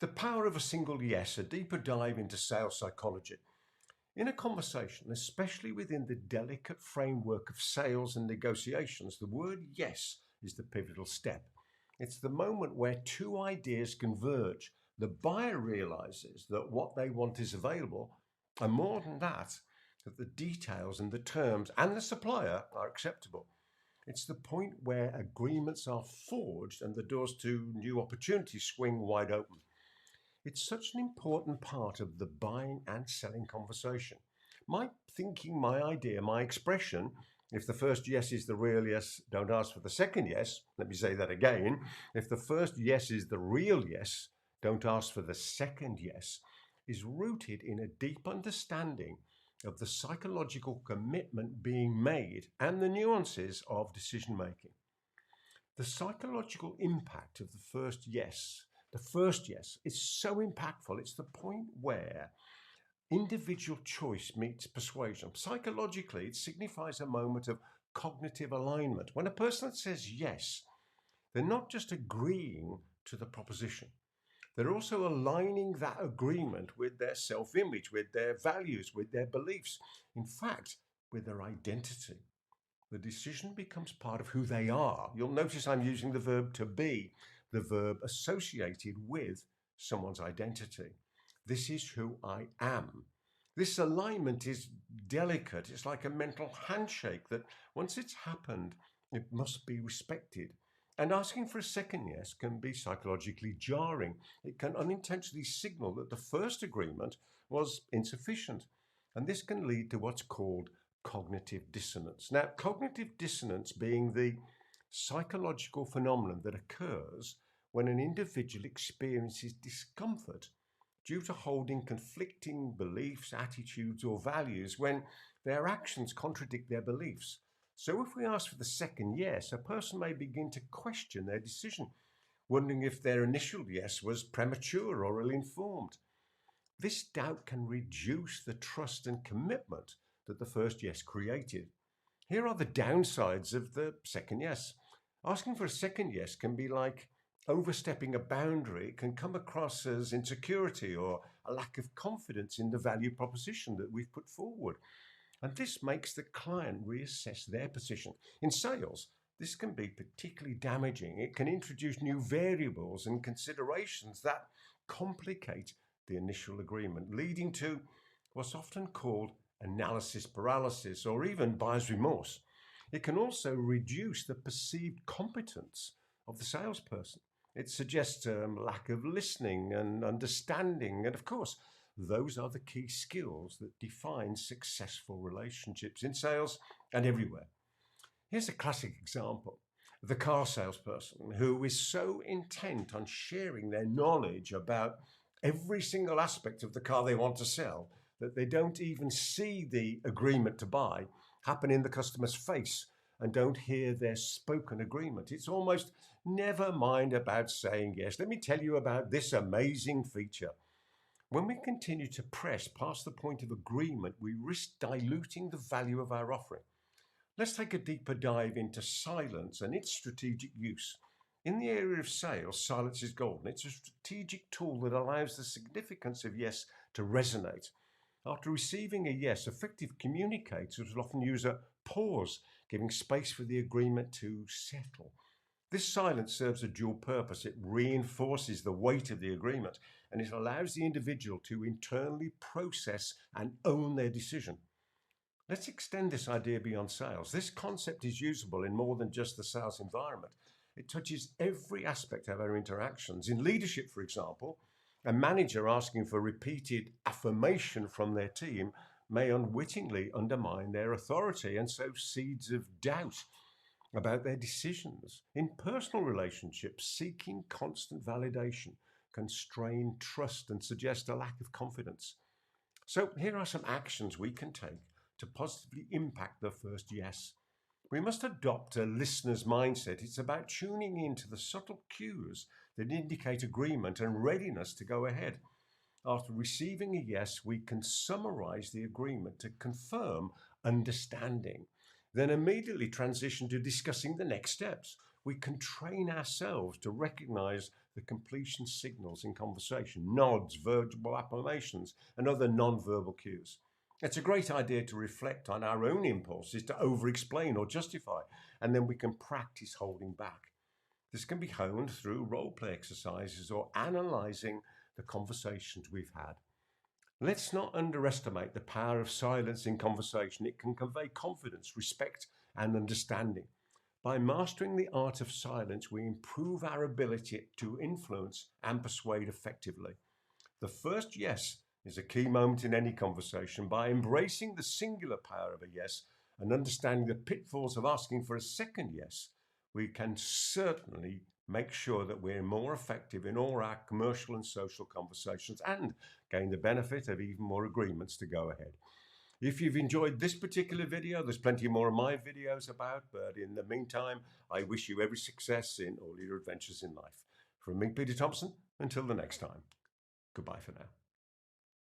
The power of a single yes, a deeper dive into sales psychology. In a conversation, especially within the delicate framework of sales and negotiations, the word yes is the pivotal step. It's the moment where two ideas converge. The buyer realizes that what they want is available, and more than that the details and the terms and the supplier are acceptable. It's the point where agreements are forged and the doors to new opportunities swing wide open. It's such an important part of the buying and selling conversation. My thinking, my idea, my expression, if the first yes is the real yes, don't ask for the second yes. Let me say that again. If the first yes is the real yes, don't ask for the second yes, is rooted in a deep understanding of the psychological commitment being made and the nuances of decision making. The psychological impact of the first yes, is so impactful. It's the point where individual choice meets persuasion. Psychologically, it signifies a moment of cognitive alignment. When a person says yes, they're not just agreeing to the proposition, they're also aligning that agreement with their self-image, with their values, with their beliefs, in fact, with their identity. The decision becomes part of who they are. You'll notice I'm using the verb to be, the verb associated with someone's identity. This is who I am. This alignment is delicate. It's like a mental handshake that once it's happened, it must be respected. And asking for a second yes can be psychologically jarring. It can unintentionally signal that the first agreement was insufficient. And this can lead to what's called cognitive dissonance. Now, cognitive dissonance being the psychological phenomenon that occurs when an individual experiences discomfort due to holding conflicting beliefs, attitudes, or values when their actions contradict their beliefs. So if we ask for the second yes, a person may begin to question their decision, wondering if their initial yes was premature or ill-informed. This doubt can reduce the trust and commitment that the first yes created. Here are the downsides of the second yes. Asking for a second yes can be like overstepping a boundary. It can come across as insecurity or a lack of confidence in the value proposition that we've put forward. And this makes the client reassess their position. In sales, this can be particularly damaging. It can introduce new variables and considerations that complicate the initial agreement, leading to what's often called analysis paralysis or even buyer's remorse. It can also reduce the perceived competence of the salesperson. It suggests a lack of listening and understanding, and of course, those are the key skills that define successful relationships in sales and everywhere. Here's a classic example. The car salesperson who is so intent on sharing their knowledge about every single aspect of the car they want to sell that they don't even see the agreement to buy happen in the customer's face and don't hear their spoken agreement. It's almost never mind about saying yes. Let me tell you about this amazing feature. When we continue to press past the point of agreement, we risk diluting the value of our offering. Let's take a deeper dive into silence and its strategic use. In the area of sales, silence is golden. It's a strategic tool that allows the significance of yes to resonate. After receiving a yes, effective communicators will often use a pause, giving space for the agreement to settle. This silence serves a dual purpose. It reinforces the weight of the agreement, and it allows the individual to internally process and own their decision. Let's extend this idea beyond sales. This concept is usable in more than just the sales environment. It touches every aspect of our interactions. In leadership, for example, a manager asking for repeated affirmation from their team may unwittingly undermine their authority and sow seeds of doubt about their decisions. In personal relationships, seeking constant validation can strain trust and suggest a lack of confidence. So here are some actions we can take to positively impact the first yes. We must adopt a listener's mindset. It's about tuning into the subtle cues that indicate agreement and readiness to go ahead. After receiving a yes, we can summarize the agreement to confirm understanding, then immediately transition to discussing the next steps. We can train ourselves to recognize the completion signals in conversation, nods, verbal affirmations, and other non-verbal cues. It's a great idea to reflect on our own impulses to over-explain or justify, and then we can practice holding back. This can be honed through role-play exercises or analysing the conversations we've had. Let's not underestimate the power of silence in conversation. It can convey confidence, respect, and understanding. By mastering the art of silence, we improve our ability to influence and persuade effectively. The first yes is a key moment in any conversation. By embracing the singular power of a yes and understanding the pitfalls of asking for a second yes, we can certainly make sure that we're more effective in all our commercial and social conversations and gain the benefit of even more agreements to go ahead. If you've enjoyed this particular video, there's plenty more of my videos about, but in the meantime, I wish you every success in all your adventures in life. From me, Peter Thomson, until the next time, goodbye for now.